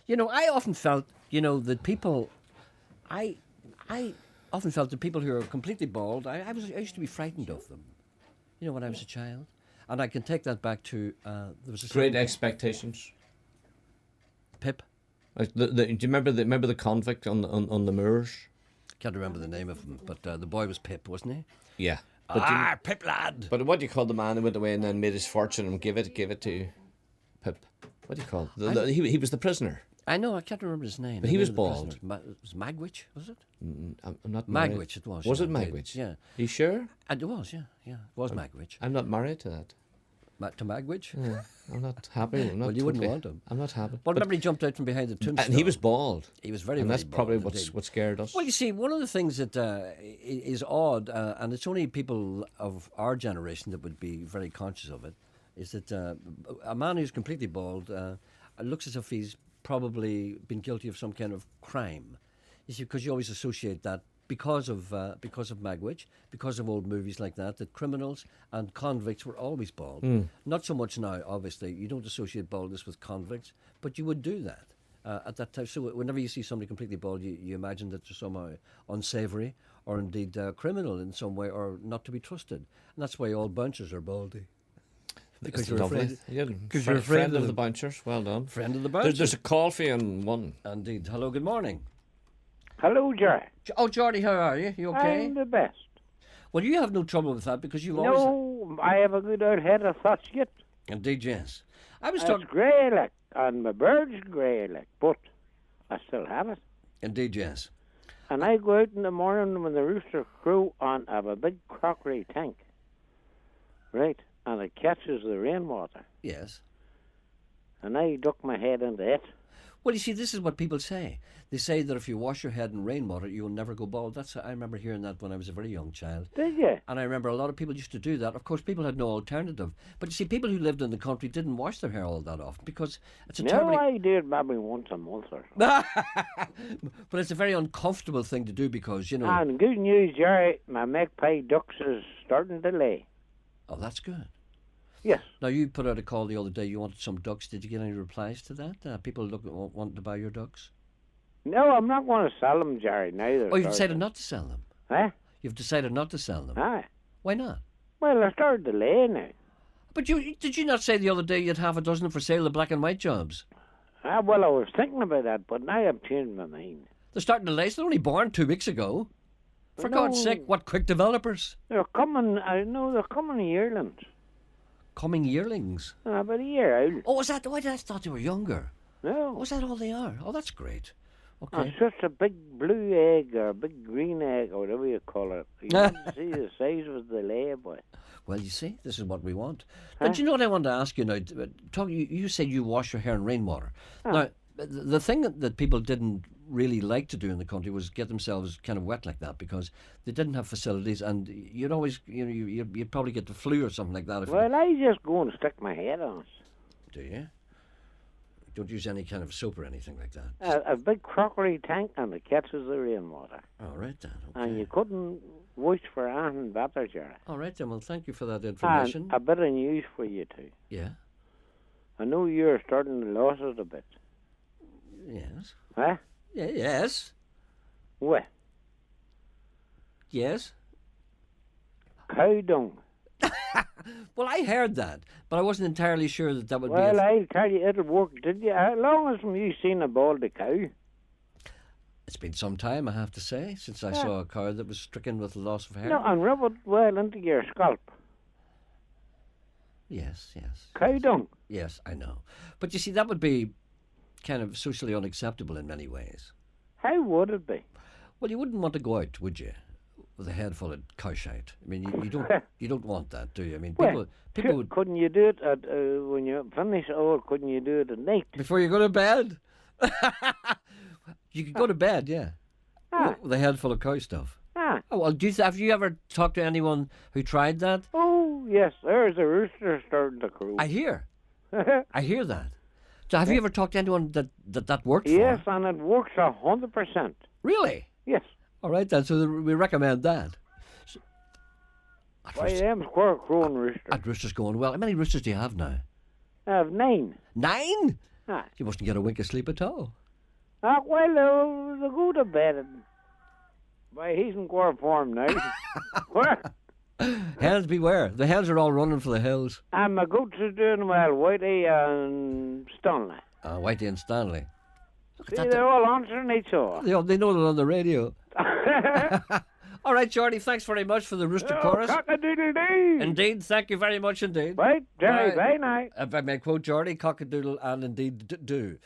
I often felt, that people, I often felt that people who are completely bald, I used to be frightened of them, when I was a child. And I can take that back to, there was a Great Expectations. Pip. Like do you remember the convict on the moors? Can't remember the name of him, but the boy was Pip, wasn't he? Yeah. Pip lad. But what do you call the man who went away and then made his fortune and give it to Pip? What do you call it? He was the prisoner. I know, I can't remember his name. But he was bald. It was Magwitch, was it? I'm not Magwitch, it was. Was yeah, it Magwitch? Yeah. Are you sure? And it was, yeah. It was Magwitch. I'm not married to that. To Magwitch? Yeah, I'm not happy. Well, you wouldn't want him. I'm not happy. Well, remember he jumped out from behind the tombstone. And he was bald. He was very, and very that's bald. probably Indeed. what scared us. Well, you see, one of the things that is odd, and it's only people of our generation that would be very conscious of it, is that a man who's completely bald looks as if he's probably been guilty of some kind of crime. You see, because you always associate that because of Magwitch, because of old movies like that criminals and convicts were always bald. Not so much now, obviously. You don't associate baldness with convicts, but you would do that at that time. So whenever you see somebody completely bald, you imagine that they're somehow unsavoury or indeed criminal in some way or not to be trusted. And that's why all bouncers are baldy. Because you're afraid. Because you're afraid of the bouncers. Well done. Friend of the bouncers. There's a call for you on one. Indeed. Hello, good morning. Hello, Gerry. Oh, Geordie, how are you? You okay? I'm the best. Well, you have no trouble with that because you've always... No, I have a good old head of thoughts yet. Indeed, yes. I was It's talking... grey like, and my bird's grey like, but I still have it. Indeed, yes. And I go out in the morning when the rooster crow on, I have a big crockery tank, right? And it catches the rainwater. Yes. And I duck my head into it. Well, you see, this is what people say. They say that if you wash your head in rainwater, you will never go bald. I remember hearing that when I was a very young child. Did you? And I remember a lot of people used to do that. Of course, people had no alternative. But you see, people who lived in the country didn't wash their hair all that often because it's a terribly... I do it maybe once a month or so. But it's a very uncomfortable thing to do because, And good news, Gerry, my magpie ducks is starting to lay. Oh, that's good. Yes. Now, you put out a call the other day. You wanted some ducks. Did you get any replies to that? People wanting to buy your ducks? No, I'm not going to sell them, Gerry, neither. Oh, you've decided not to sell them? Huh? You've decided not to sell them? Aye. Why not? Well, I started to lay now. But did you not say the other day you had half a dozen for sale, the black and white jobs? Well, I was thinking about that, but now I've changed my mind. They're starting to lay. They're only born 2 weeks ago. For God's sake, what quick developers. They're coming, I know they're coming yearlings. Coming yearlings? About a year out. Oh, was that? I thought they were younger. No. Was that all they are? Oh, that's great. Okay. It's just a big blue egg or a big green egg or whatever you call it. You can see the size of the lay, boy. Well, you see, this is what we want. But do you know what I want to ask you now? You said you wash your hair in rainwater. Now, the thing that people didn't really like to do in the country was get themselves kind of wet like that because they didn't have facilities and you'd always, you'd probably get the flu or something like that. I just go and stick my head on it. Do you? Don't use any kind of soap or anything like that? A big crockery tank and it catches the rainwater. All right, then. Okay. And you couldn't wish for anything better, Gerry. All right, then. Well, thank you for that information. And a bit of news for you, too. Yeah? I know you're starting to lose it a bit. Yes. Huh? Yeah, yes. What? Yes. Cow dung. Well, I heard that, but I wasn't entirely sure that would be... Well, I'll tell you, it'll work. Did you? How long has you seen a baldy cow? It's been some time, I have to say, since I saw a cow that was stricken with loss of hair. No, and rub it well into your scalp. Yes. Cow dung. Yes, I know. But you see, that would be kind of socially unacceptable in many ways. How would it be? Well, you wouldn't want to go out, would you, with a head full of cow shite? I mean, you don't want that, do you? I mean, people would... Couldn't you do it at, when you finish, or couldn't you do it at night? Before you go to bed? You could go to bed, yeah. With a head full of cow stuff. Oh, well, have you ever talked to anyone who tried that? Oh, yes. There's a rooster starting to crow. I hear that. So have you ever talked to anyone that worked for? Yes, and it works 100%. Really? Yes. All right, then. So we recommend that. Why, them square crowing roosters. That rooster's going well. How many roosters do you have now? I have 9. 9? Aye. You mustn't get a wink of sleep at all. Well, they go to bed. And, why, he's in gore form now. Where? Hens beware. The hens are all running for the hills. And my goats are doing well. Whitey and Stanley. Whitey and Stanley. Look See, at that. they're all answering each other. They know it on the radio. All right, Geordie, thanks very much for the rooster chorus. Cock-a-doodle-dee. Indeed, thank you very much indeed. Right, Gerry, Bye. bye now. If I may quote Geordie, cock-a-doodle and indeed do.